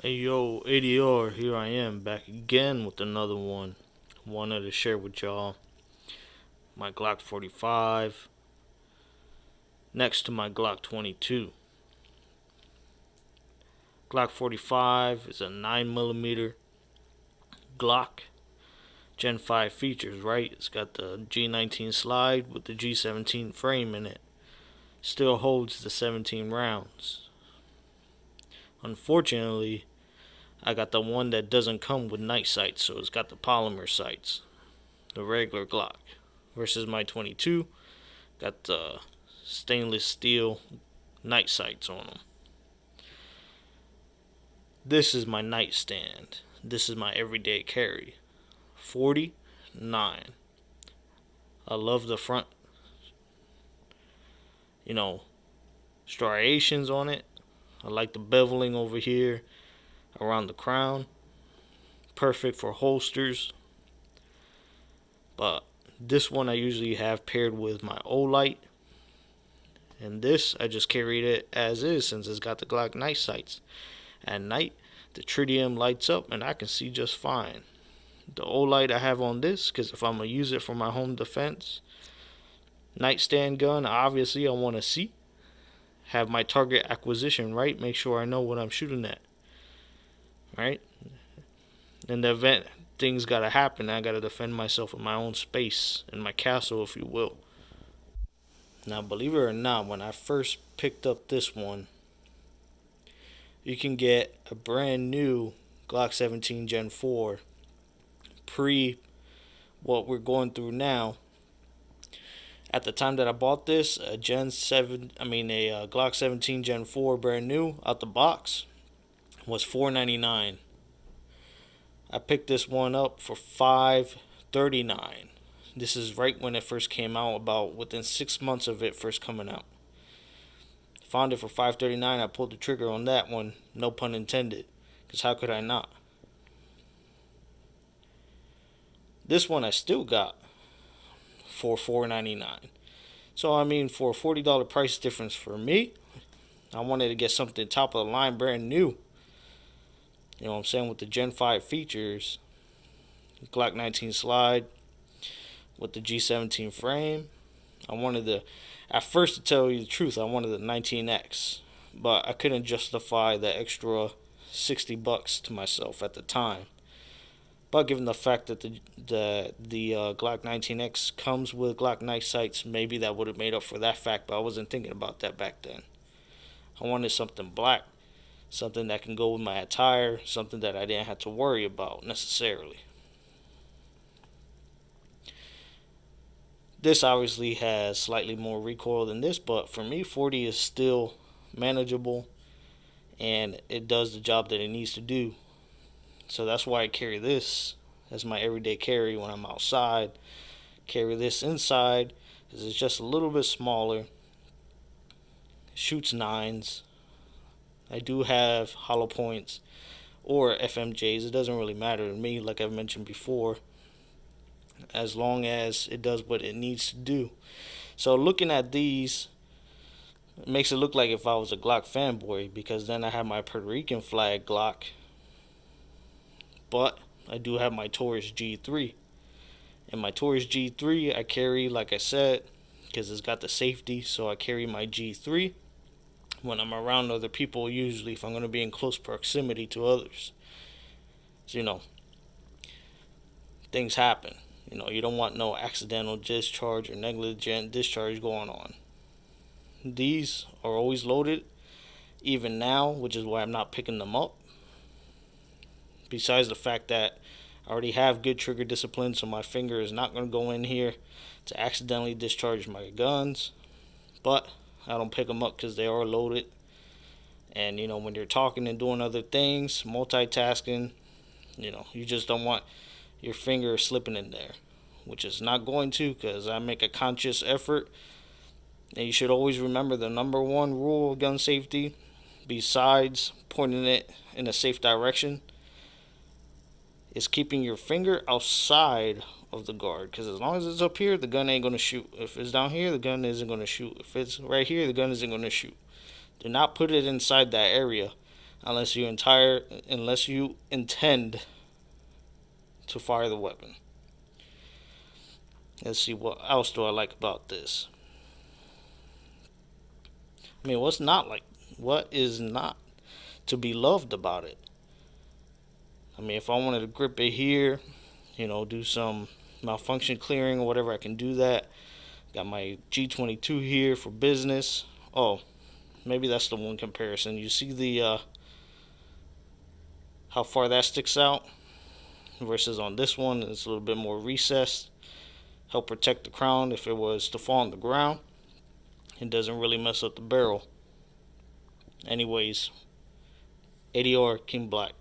Hey yo, ADR, here I am back again with another one. Wanted to share with y'all my Glock 45 next to my Glock 22. Glock 45 is a 9mm Glock Gen 5 features, right? It's got the G19 slide with the G17 frame in it. Still holds the 17 rounds. Unfortunately, I got the one that doesn't come with night sights, so it's got the polymer sights, the regular Glock, versus my 22 got the stainless steel night sights on them. This is my nightstand. This is my everyday carry. 49. I love the front, you know, striations on it. I like the beveling over here around the crown. Perfect for holsters. But this one I usually have paired with my Olight. And this, I just carried it as is since it's got the Glock night sights. At night, the tritium lights up and I can see just fine. The Olight I have on this, because if I'm going to use it for my home defense nightstand gun, obviously I want to see. Have my target acquisition right, make sure I know what I'm shooting at. Right? In the event things got to happen, I got to defend myself in my own space, in my castle, if you will. Now, believe it or not, when I first picked up this one, you can get a brand new Glock 17 Gen 4 pre what we're going through now. At the time that I bought this, a Glock 17 Gen 4 brand new out the box was $4.99. I picked this one up for $5.39. This is right when it first came out, about within 6 months of it first coming out. Found it for $5.39. I pulled the trigger on that one, no pun intended, because how could I not? This one I still got for $4.99. So for a $40 price difference for me, I wanted to get something top of the line, brand new. You know what I'm saying, with the Gen 5 features, Glock 19 slide, with the G17 frame. At first, to tell you the truth, I wanted the 19X, but I couldn't justify the extra $60 to myself at the time. But given the fact that the Glock 19X comes with Glock night sights, maybe that would have made up for that fact, but I wasn't thinking about that back then. I wanted something black, something that can go with my attire, something that I didn't have to worry about necessarily. This obviously has slightly more recoil than this, but for me, 40 is still manageable, and it does the job that it needs to do. So that's why I carry this as my everyday carry when I'm outside. Carry this inside because it's just a little bit smaller. Shoots 9s. I do have hollow points or FMJs. It doesn't really matter to me, like I've mentioned before, as long as it does what it needs to do. So looking at these, it makes it look like if I was a Glock fanboy, because then I have my Puerto Rican flag Glock, but I do have my Taurus G3. And my Taurus G3 I carry, like I said, because it's got the safety, so I carry my G3 when I'm around other people, usually if I'm going to be in close proximity to others. So, things happen. You don't want no accidental discharge or negligent discharge going on. These are always loaded, even now, which is why I'm not picking them up. Besides the fact that I already have good trigger discipline, so my finger is not going to go in here to accidentally discharge my guns. But I don't pick them up because they are loaded. And, when you're talking and doing other things, multitasking, you just don't want your finger slipping in there, which is not going to, because I make a conscious effort. And you should always remember the number one rule of gun safety, besides pointing it in a safe direction, is keeping your finger outside of the guard. Because as long as it's up here, the gun ain't going to shoot. If it's down here, the gun isn't going to shoot. If it's right here, the gun isn't going to shoot. Do not put it inside that area unless you intend to fire the weapon. Let's see, what else do I like about this? I mean, what is not to be loved about it? I mean, if I wanted to grip it here, do some malfunction clearing or whatever, I can do that. Got my G22 here for business. Oh, maybe that's the one comparison. You see the how far that sticks out versus on this one, it's a little bit more recessed. Help protect the crown if it was to fall on the ground. It doesn't really mess up the barrel. Anyways, ADR King Black.